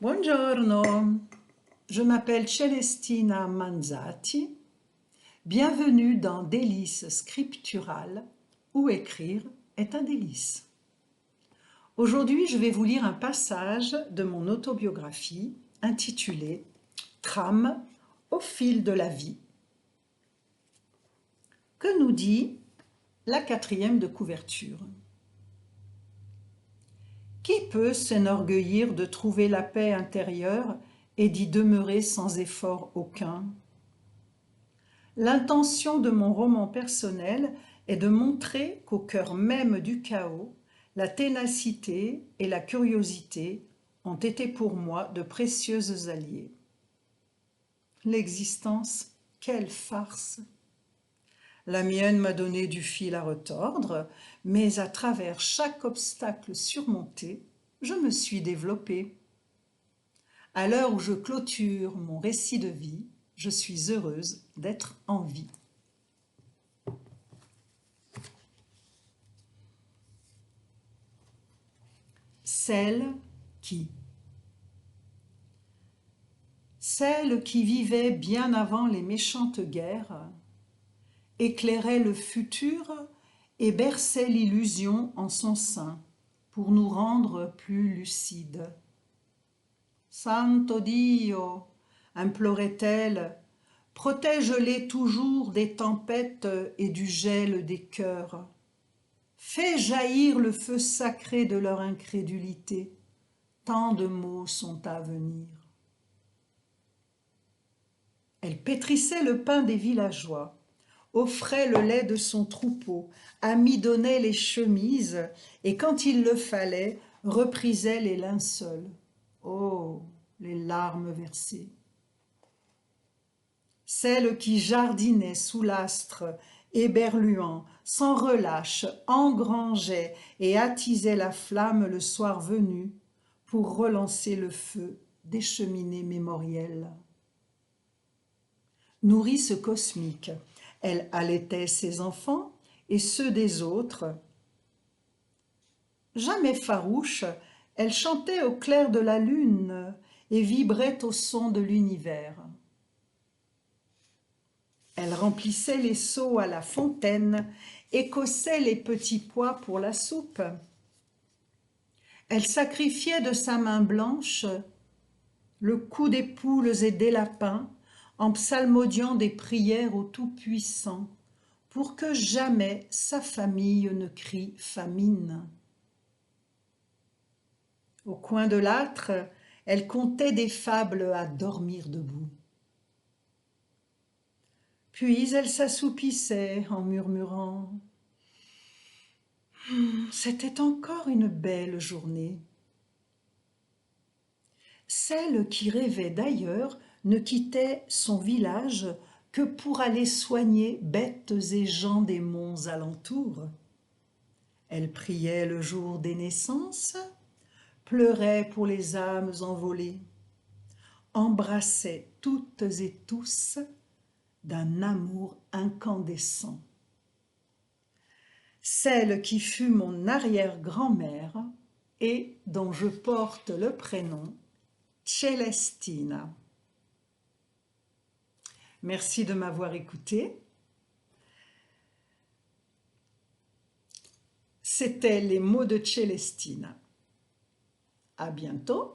Buongiorno, je m'appelle Celestina Manzati. Bienvenue dans Délices scripturales, où écrire est un délice. Aujourd'hui, je vais vous lire un passage de mon autobiographie intitulée « Trame au fil de la vie ». Que nous dit la 4e de couverture? Qui peut s'enorgueillir de trouver la paix intérieure et d'y demeurer sans effort aucun? L'intention de mon roman personnel est de montrer qu'au cœur même du chaos, la ténacité et la curiosité ont été pour moi de précieuses alliées. L'existence, quelle farce! La mienne m'a donné du fil à retordre, mais à travers chaque obstacle surmonté, je me suis développée. À l'heure où je clôture mon récit de vie, je suis heureuse d'être en vie. Celle qui vivait bien avant les méchantes guerres, éclairait le futur et berçait l'illusion en son sein pour nous rendre plus lucides. « Santo Dio !» implorait-elle, « protège-les toujours des tempêtes et du gel des cœurs. Fais jaillir le feu sacré de leur incrédulité. Tant de maux sont à venir. » Elle pétrissait le pain des villageois, offrait le lait de son troupeau, amidonnait les chemises et, quand il le fallait, reprisait les linceuls. Oh, les larmes versées! Celle qui jardinait sous l'astre, éberluant, sans relâche, engrangeait et attisait la flamme le soir venu pour relancer le feu des cheminées mémorielles. Nourrice cosmique, elle allaitait ses enfants et ceux des autres. Jamais farouche, elle chantait au clair de la lune et vibrait au son de l'univers. Elle remplissait les seaux à la fontaine, écossait les petits pois pour la soupe. Elle sacrifiait de sa main blanche le cou des poules et des lapins en psalmodiant des prières au Tout-Puissant pour que jamais sa famille ne crie famine. Au coin de l'âtre, elle contait des fables à dormir debout. Puis elle s'assoupissait en murmurant « C'était encore une belle journée ». Celle qui rêvait d'ailleurs ne quittait son village que pour aller soigner bêtes et gens des monts alentours. Elle priait le jour des naissances, pleurait pour les âmes envolées, embrassait toutes et tous d'un amour incandescent. Celle qui fut mon arrière-grand-mère et dont je porte le prénom Celestina. Merci de m'avoir écouté. C'était les mots de Celestina. À bientôt.